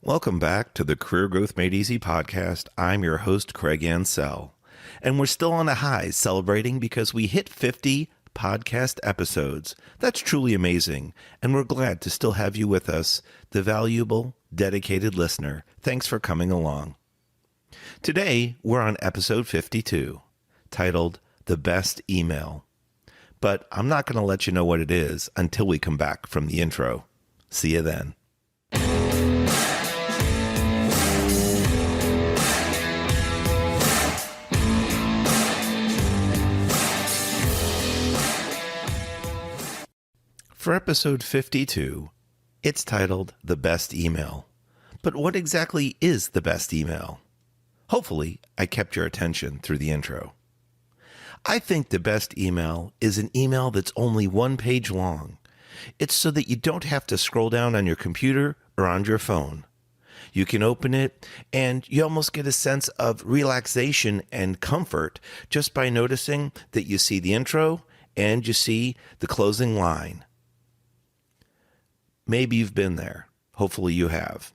Welcome back to the Career Growth Made Easy podcast. I'm your host, Craig Ansell, and we're still on a high celebrating because we hit 50 podcast episodes. That's truly amazing, and we're glad to still have you with us, the valuable, dedicated listener. Thanks for coming along. Today, we're on episode 52, titled The Best Email. But I'm not going to let you know what it is until we come back from the intro. See you then. For episode 52, it's titled The Best Email. But what exactly is the best email? Hopefully, I kept your attention through the intro. I think the best email is an email that's only one page long. It's so that you don't have to scroll down on your computer or on your phone. You can open it and you almost get a sense of relaxation and comfort just by noticing that you see the intro and you see the closing line. Maybe you've been there. Hopefully you have.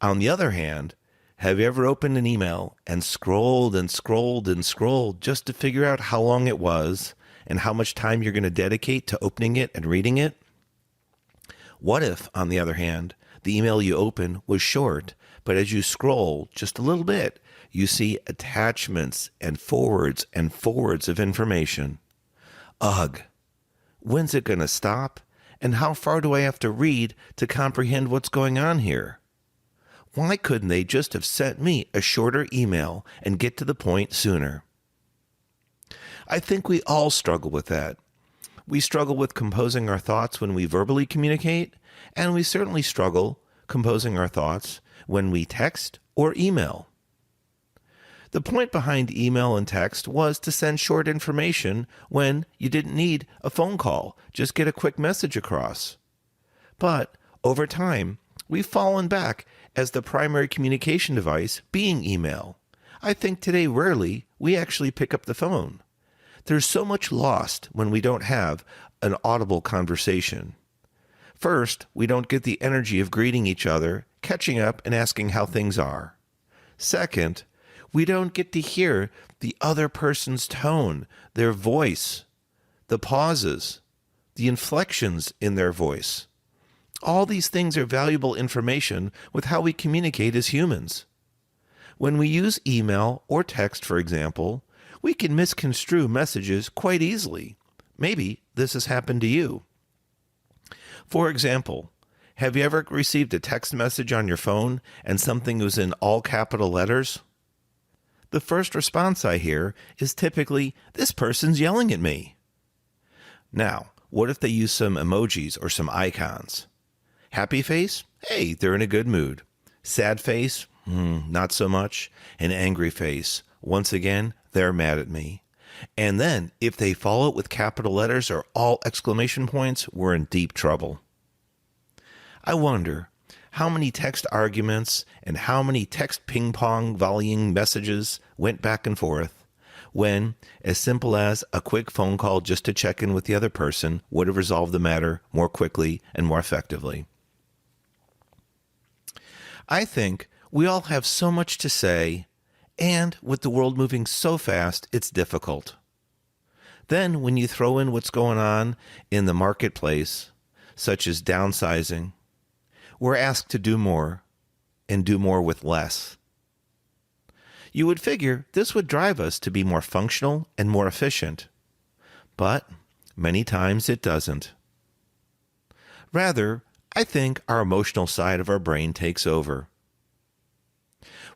On the other hand, have you ever opened an email and scrolled and scrolled and scrolled just to figure out how long it was and how much time you're going to dedicate to opening it and reading it? What if, on the other hand, the email you open was short, but as you scroll just a little bit, you see attachments and forwards of information? Ugh, when's it going to stop? And how far do I have to read to comprehend what's going on here? Why couldn't they just have sent me a shorter email and get to the point sooner? I think we all struggle with that. We struggle with composing our thoughts when we verbally communicate, and we certainly struggle composing our thoughts when we text or email. The point behind email and text was to send short information when you didn't need a phone call, just get a quick message across. But over time, we've fallen back as the primary communication device being email. I think today rarely we actually pick up the phone. There's so much lost when we don't have an audible conversation. First, we don't get the energy of greeting each other, catching up, and asking how things are. Second, we don't get to hear the other person's tone, their voice, the pauses, the inflections in their voice. All these things are valuable information with how we communicate as humans. When we use email or text, for example, we can misconstrue messages quite easily. Maybe this has happened to you. For example, have you ever received a text message on your phone and something was in all capital letters? The first response I hear is typically, "This person's yelling at me." Now, what if they use some emojis or some icons? Happy face? Hey, they're in a good mood. Sad face? Not so much. An angry face? Once again, they're mad at me. And then, if they follow it with capital letters or all exclamation points, we're in deep trouble. I wonder how many text arguments and how many text ping-pong volleying messages went back and forth when, as simple as a quick phone call just to check in with the other person would have resolved the matter more quickly and more effectively. I think we all have so much to say, and with the world moving so fast, it's difficult. Then when you throw in what's going on in the marketplace, such as downsizing, we're asked to do more and do more with less. You would figure this would drive us to be more functional and more efficient, but many times it doesn't. Rather, I think our emotional side of our brain takes over.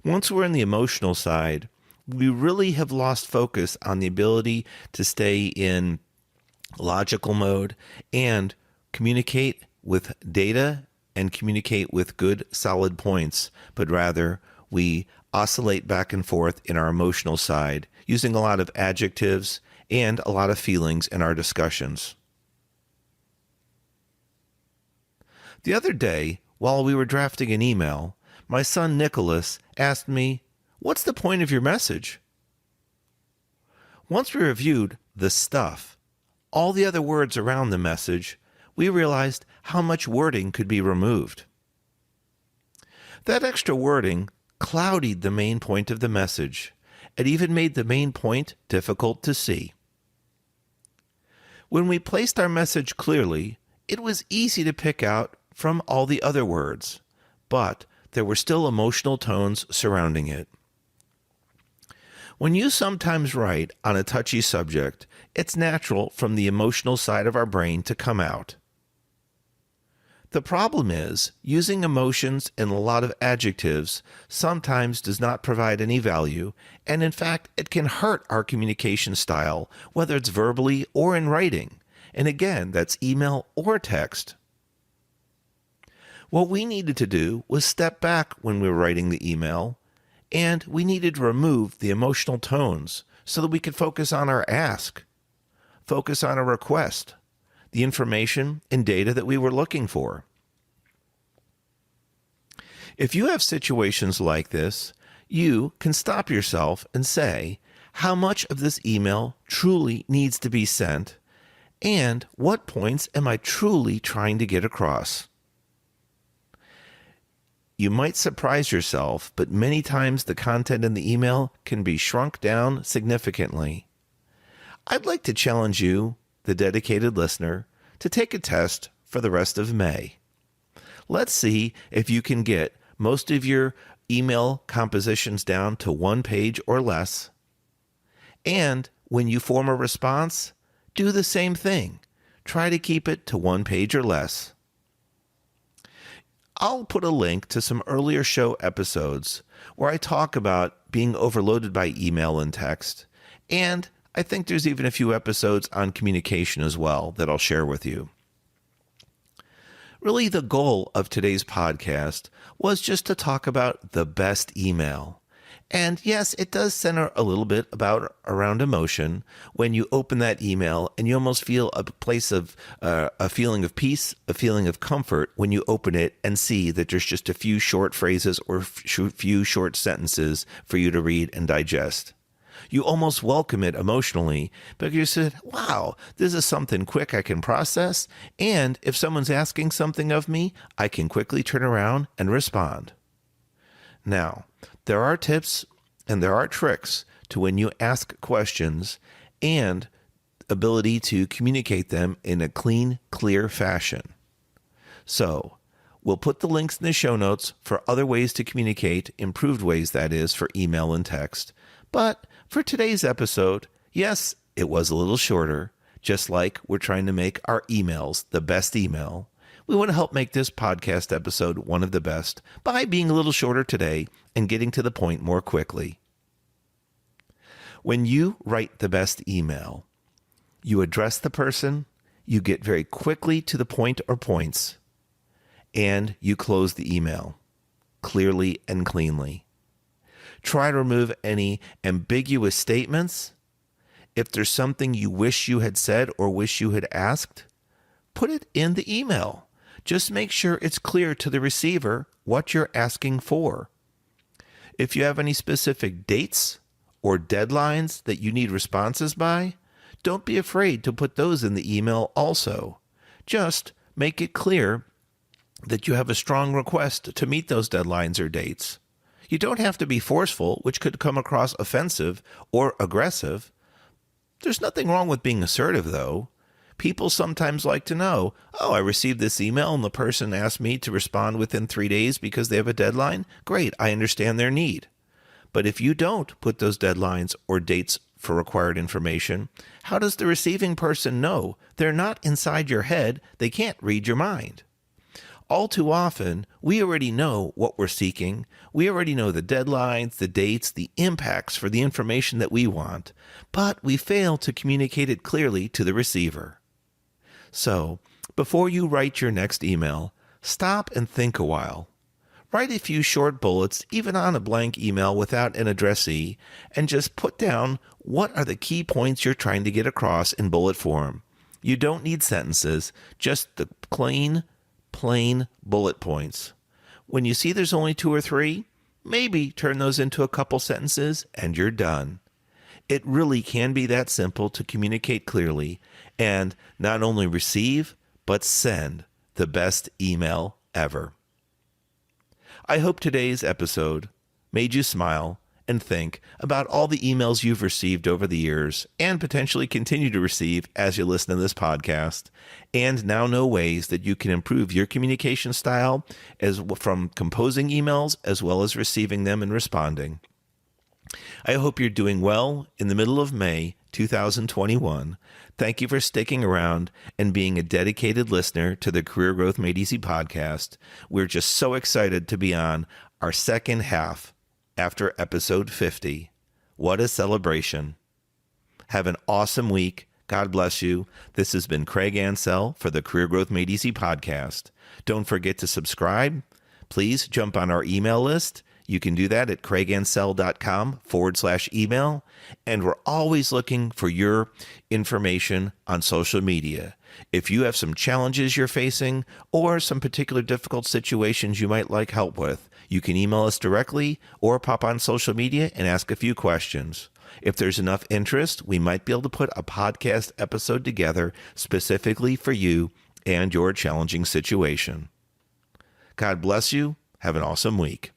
Once we're in the emotional side, we really have lost focus on the ability to stay in logical mode and communicate with data and communicate with good, solid points, but rather we oscillate back and forth in our emotional side, using a lot of adjectives and a lot of feelings in our discussions. The other day, while we were drafting an email, my son Nicholas asked me, "What's the point of your message?" Once we reviewed the stuff, all the other words around the message, we realized how much wording could be removed. That extra wording clouded the main point of the message. It even made the main point difficult to see. When we placed our message clearly, it was easy to pick out from all the other words, but there were still emotional tones surrounding it. When you sometimes write on a touchy subject, it's natural from the emotional side of our brain to come out. The problem is, using emotions and a lot of adjectives sometimes does not provide any value, and in fact, it can hurt our communication style, whether it's verbally or in writing. And again, that's email or text. What we needed to do was step back when we were writing the email, and we needed to remove the emotional tones so that we could focus on our ask, focus on a request, the information and data that we were looking for. If you have situations like this, you can stop yourself and say, how much of this email truly needs to be sent, and what points am I truly trying to get across? You might surprise yourself, but many times the content in the email can be shrunk down significantly. I'd like to challenge you, the dedicated listener, to take a test for the rest of May. Let's see if you can get most of your email compositions down to 1 page or less. And when you form a response, do the same thing. Try to keep it to 1 page or less. I'll put a link to some earlier show episodes where I talk about being overloaded by email and text, and I think there's even a few episodes on communication as well that I'll share with you. Really, the goal of today's podcast was just to talk about the best email. And yes, it does center a little bit around emotion when you open that email and you almost feel a place of a feeling of peace, a feeling of comfort when you open it and see that there's just a few short phrases or few short sentences for you to read and digest. You almost welcome it emotionally because you said, wow, this is something quick I can process. And if someone's asking something of me, I can quickly turn around and respond. Now, there are tips and there are tricks to when you ask questions and ability to communicate them in a clean, clear fashion. So, we'll put the links in the show notes for other ways to communicate, improved ways that is, for email and text. But for today's episode, yes, it was a little shorter, just like we're trying to make our emails the best email. We want to help make this podcast episode one of the best by being a little shorter today and getting to the point more quickly. When you write the best email, you address the person, you get very quickly to the point or points, and you close the email clearly and cleanly. Try to remove any ambiguous statements. If there's something you wish you had said or wish you had asked, put it in the email. Just make sure it's clear to the receiver what you're asking for. If you have any specific dates or deadlines that you need responses by, don't be afraid to put those in the email also. Just make it clear that you have a strong request to meet those deadlines or dates. You don't have to be forceful, which could come across offensive or aggressive. There's nothing wrong with being assertive, though. People sometimes like to know, oh, I received this email and the person asked me to respond within 3 days because they have a deadline. Great, I understand their need. But if you don't put those deadlines or dates for required information, how does the receiving person know? They're not inside your head. They can't read your mind. All too often, we already know what we're seeking. We already know the deadlines, the dates, the impacts for the information that we want, but we fail to communicate it clearly to the receiver. So, before you write your next email, stop and think a while. Write a few short bullets, even on a blank email without an addressee, and just put down what are the key points you're trying to get across in bullet form. You don't need sentences, just the plain bullet points. When you see there's only 2 or 3, maybe turn those into a couple sentences and you're done. It really can be that simple to communicate clearly and not only receive, but send the best email ever. I hope today's episode made you smile and think about all the emails you've received over the years and potentially continue to receive as you listen to this podcast, and now know ways that you can improve your communication style as from composing emails as well as receiving them and responding. I hope you're doing well in the middle of May 2021. Thank you for sticking around and being a dedicated listener to the Career Growth Made Easy podcast. We're just so excited to be on our second half after episode 50. What a celebration. Have an awesome week. God bless you. This has been Craig Ansell for the Career Growth Made Easy podcast. Don't forget to subscribe. Please jump on our email list. You can do that at craigansell.com/email. And we're always looking for your information on social media. If you have some challenges you're facing or some particular difficult situations you might like help with, you can email us directly or pop on social media and ask a few questions. If there's enough interest, we might be able to put a podcast episode together specifically for you and your challenging situation. God bless you. Have an awesome week.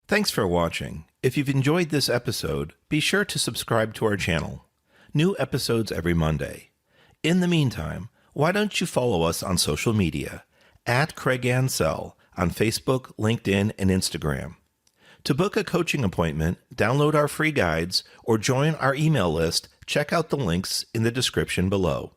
Thanks for watching. If you've enjoyed this episode, be sure to subscribe to our channel. New episodes every Monday. In the meantime, why don't you follow us on social media at Craig Ansell on Facebook, LinkedIn, and Instagram. To book a coaching appointment, download our free guides, or join our email list, check out the links in the description below.